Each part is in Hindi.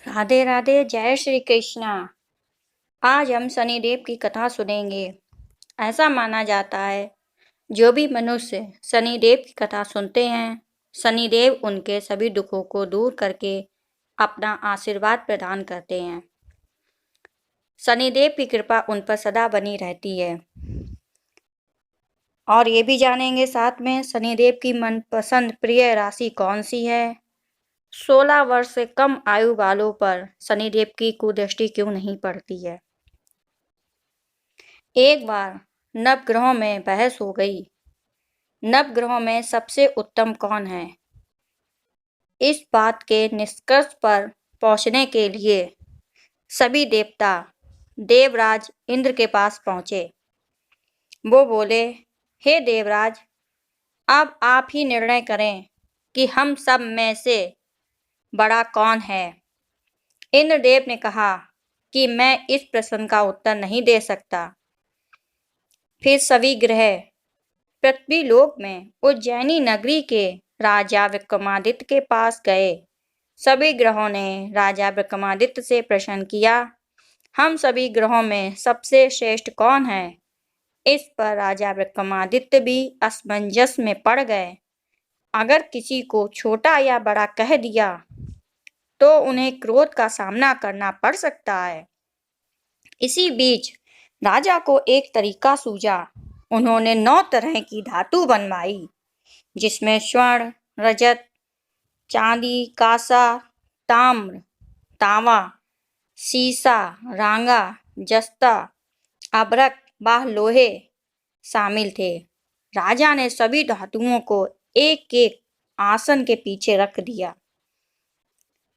राधे राधे, जय श्री कृष्णा। आज हम शनिदेव की कथा सुनेंगे। ऐसा माना जाता है, जो भी मनुष्य शनिदेव की कथा सुनते हैं, शनिदेव उनके सभी दुखों को दूर करके अपना आशीर्वाद प्रदान करते हैं। शनिदेव की कृपा उन पर सदा बनी रहती है। और ये भी जानेंगे साथ में, शनिदेव की मनपसंद प्रिय राशि कौन सी है। 16 वर्ष से कम आयु वालों पर शनिदेव की कुदृष्टि क्यों नहीं पड़ती है। एक बार नवग्रहों में बहस हो गई। नवग्रहों में सबसे उत्तम कौन है। इस बात के निष्कर्ष पर पहुंचने के लिए सभी देवता देवराज इंद्र के पास पहुंचे। वो बोले, हे देवराज, अब आप ही निर्णय करें कि हम सब में से बड़ा कौन है। इंद्रदेव ने कहा कि मैं इस प्रश्न का उत्तर नहीं दे सकता। फिर सभी ग्रह पृथ्वी लोक में उज्जैनी नगरी के राजा विक्रमादित्य के पास गए। सभी ग्रहों ने राजा विक्रमादित्य से प्रश्न किया, हम सभी ग्रहों में सबसे श्रेष्ठ कौन है। इस पर राजा विक्रमादित्य भी असमंजस में पड़ गए। अगर किसी को छोटा या बड़ा कह दिया तो उन्हें क्रोध का सामना करना पड़ सकता है। इसी बीच राजा को एक तरीका सूझा। उन्होंने 9 तरह की धातु बनवाई, जिसमें स्वर्ण, रजत, चांदी, कांसा, ताम्र, तांबा, सीसा, रांगा, जस्ता, अभ्रक व लोहे शामिल थे। राजा ने सभी धातुओं को एक एक आसन के पीछे रख दिया।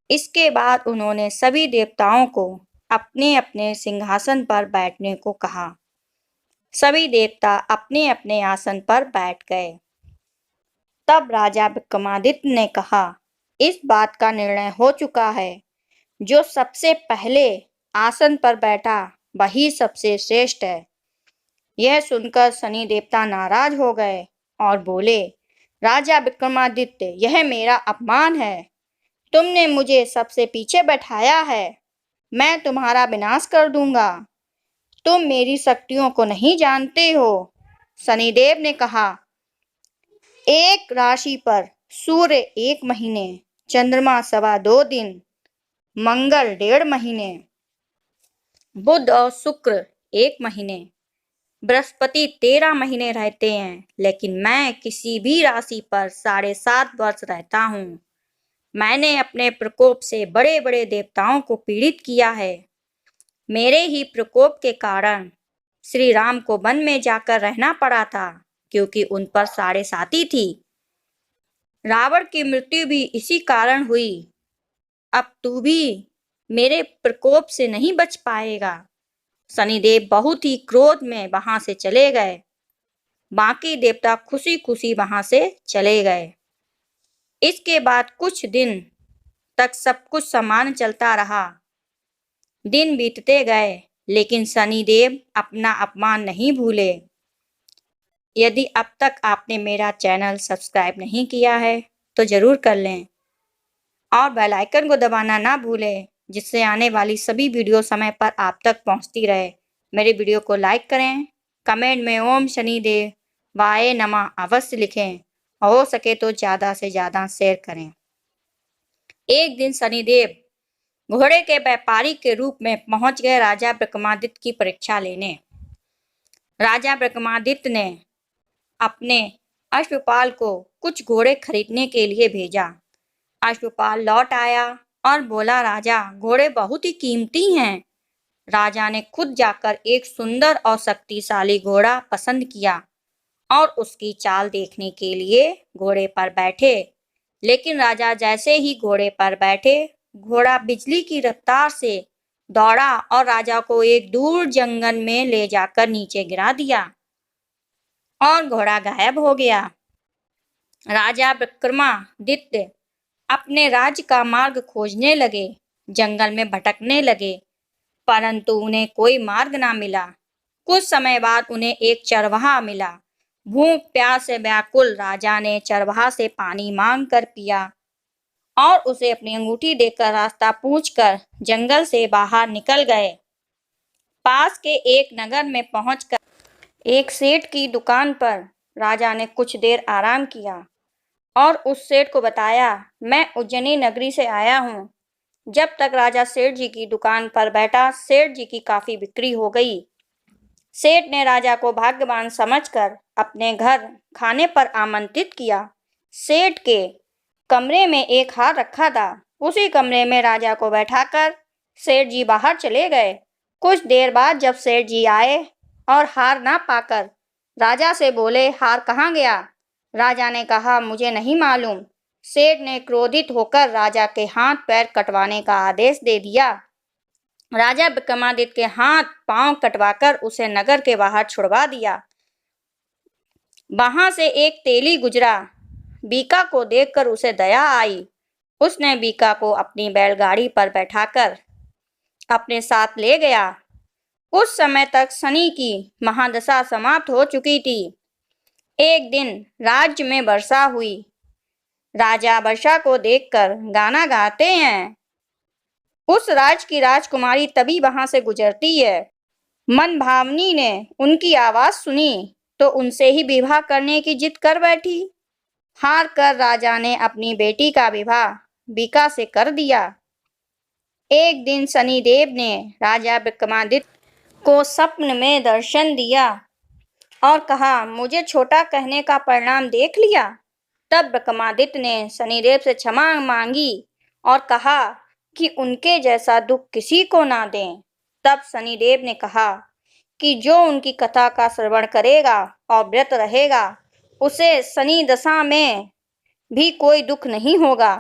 इसके बाद उन्होंने सभी देवताओं को अपने अपने सिंहासन पर बैठने को कहा। सभी देवता अपने अपने आसन पर बैठ गए। तब राजा विक्रमादित्य ने कहा, इस बात का निर्णय हो चुका है, जो सबसे पहले आसन पर बैठा वही सबसे श्रेष्ठ है। यह सुनकर शनि देवता नाराज हो गए और बोले, राजा विक्रमादित्य, यह मेरा अपमान है। तुमने मुझे सबसे पीछे बैठाया है। मैं तुम्हारा विनाश कर दूंगा। तुम मेरी शक्तियों को नहीं जानते हो। शनिदेव ने कहा, एक राशि पर सूर्य 1 महीने, चंद्रमा 2.25 दिन, मंगल 1.5 महीने, बुध और शुक्र 1 महीने, बृहस्पति 13 महीने रहते हैं, लेकिन मैं किसी भी राशि पर 7.5 वर्ष रहता हूँ। मैंने अपने प्रकोप से बड़े बड़े देवताओं को पीड़ित किया है। मेरे ही प्रकोप के कारण श्री राम को वन में जाकर रहना पड़ा था, क्योंकि उन पर 7.5 थी। रावण की मृत्यु भी इसी कारण हुई। अब तू भी मेरे प्रकोप से नहीं बच पाएगा। शनिदेव बहुत ही क्रोध में वहां से चले गए। बाकी देवता खुशी खुशी वहां से चले गए। इसके बाद कुछ दिन तक सब कुछ सामान्य चलता रहा। दिन बीतते गए, लेकिन शनिदेव अपना अपमान नहीं भूले। यदि अब तक आपने मेरा चैनल सब्सक्राइब नहीं किया है तो जरूर कर लें और बेल आइकन को दबाना ना भूलें, जिससे आने वाली सभी वीडियो समय पर आप तक पहुंचती रहे। मेरे वीडियो को लाइक करें, कमेंट में ओम शनिदेव वाय नमः अवश्य लिखें और हो सके तो ज़्यादा से ज़्यादा शेयर करें। एक दिन शनिदेव घोड़े के व्यापारी के रूप में पहुंच गए राजा विक्रमादित्य की परीक्षा लेने। राजा विक्रमादित्य ने अपने अश्वपाल को कुछ घोड़े खरीदने के लिए भेजा। अश्वपाल लौट आया और बोला, राजा, घोड़े बहुत ही कीमती हैं। राजा ने खुद जाकर एक सुंदर और शक्तिशाली घोड़ा पसंद किया और उसकी चाल देखने के लिए घोड़े पर बैठे। लेकिन राजा जैसे ही घोड़े पर बैठे, घोड़ा बिजली की रफ्तार से दौड़ा और राजा को एक दूर जंगल में ले जाकर नीचे गिरा दिया और घोड़ा गायब हो गया। राजा विक्रमादित्य अपने राज्य का मार्ग खोजने लगे, जंगल में भटकने लगे, परंतु उन्हें कोई मार्ग ना मिला। कुछ समय बाद उन्हें एक चरवाहा मिला। भूख प्यास से व्याकुल राजा ने चरवाहा से पानी मांग कर पिया और उसे अपनी अंगूठी देकर रास्ता पूछकर जंगल से बाहर निकल गए। पास के एक नगर में पहुंचकर एक सेठ की दुकान पर राजा ने कुछ देर आराम किया और उस सेठ को बताया, मैं उज्जैनी नगरी से आया हूँ। जब तक राजा सेठ जी की दुकान पर बैठा, सेठ जी की काफी बिक्री हो गई। सेठ ने राजा को भाग्यवान समझकर अपने घर खाने पर आमंत्रित किया। सेठ के कमरे में एक हार रखा था। उसी कमरे में राजा को बैठाकर सेठ जी बाहर चले गए। कुछ देर बाद जब सेठ जी आए और हार ना पाकर राजा से बोले, हार कहाँ गया? राजा ने कहा, मुझे नहीं मालूम। सेठ ने क्रोधित होकर राजा के हाथ पैर कटवाने का आदेश दे दिया। राजा विक्रमादित्य के हाथ पांव कटवाकर उसे नगर के बाहर छुड़वा दिया। वहां से एक तेली गुजरा। बीका को देखकर उसे दया आई। उसने बीका को अपनी बैलगाड़ी पर बैठाकर अपने साथ ले गया। उस समय तक शनि की महादशा समाप्त हो चुकी थी। एक दिन राज्य में वर्षा हुई। राजा वर्षा को देखकर गाना गाते हैं। उस राज्य की राजकुमारी तभी वहां से गुजरती है। मनभावनी ने उनकी आवाज सुनी तो उनसे ही विवाह करने की जिद कर बैठी। हार कर राजा ने अपनी बेटी का विवाह बीका से कर दिया। एक दिन शनिदेव ने राजा विक्रमादित्य को स्वप्न में दर्शन दिया और कहा, मुझे छोटा कहने का परिणाम देख लिया। तब विक्रमादित्य ने शनिदेव से क्षमा मांगी और कहा कि उनके जैसा दुख किसी को ना दें। तब शनिदेव ने कहा कि जो उनकी कथा का श्रवण करेगा और व्रत रहेगा, उसे शनि दशा में भी कोई दुख नहीं होगा।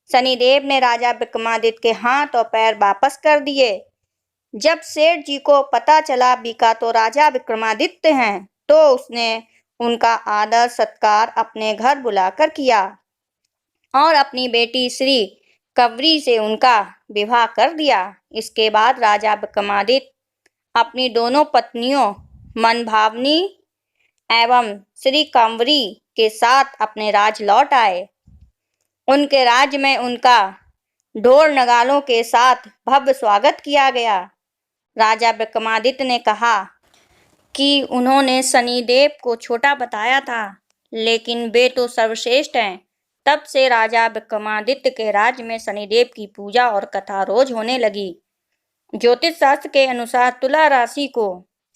शनिदेव ने राजा विक्रमादित्य के हाथ और पैर वापस कर दिए। जब सेठ जी को पता चला बीका तो राजा विक्रमादित्य हैं, तो उसने उनका आदर सत्कार अपने घर बुलाकर किया और अपनी बेटी श्री कवरी से उनका विवाह कर दिया। इसके बाद राजा विक्रमादित्य अपनी दोनों पत्नियों मनभावनी एवं श्री कंवरी के साथ अपने राज लौट आए। उनके राज्य में उनका ढोल नगालों के साथ भव्य स्वागत किया गया। राजा विक्रमादित्य ने कहा कि उन्होंने शनिदेव को छोटा बताया था, लेकिन वे तो सर्वश्रेष्ठ हैं। तब से राजा विक्रमादित्य के राज्य में शनिदेव की पूजा और कथा रोज होने लगी। ज्योतिष शास्त्र के अनुसार तुला राशि को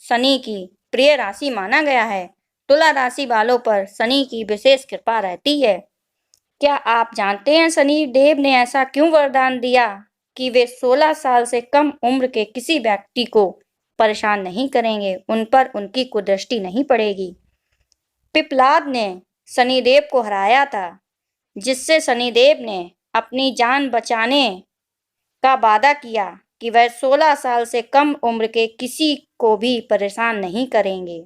शनि की प्रिय राशि माना गया है। तुला राशि वालों पर शनि की विशेष कृपा रहती है। क्या आप जानते हैं शनिदेव ने ऐसा क्यों वरदान दिया कि वे 16 साल से कम उम्र के किसी व्यक्ति को परेशान नहीं करेंगे, उन पर उनकी कुदृष्टि नहीं पड़ेगी। पिप्पलाद ने शनिदेव को हराया था, जिससे शनिदेव ने अपनी जान बचाने का वादा किया कि वह 16 साल से कम उम्र के किसी को भी परेशान नहीं करेंगे।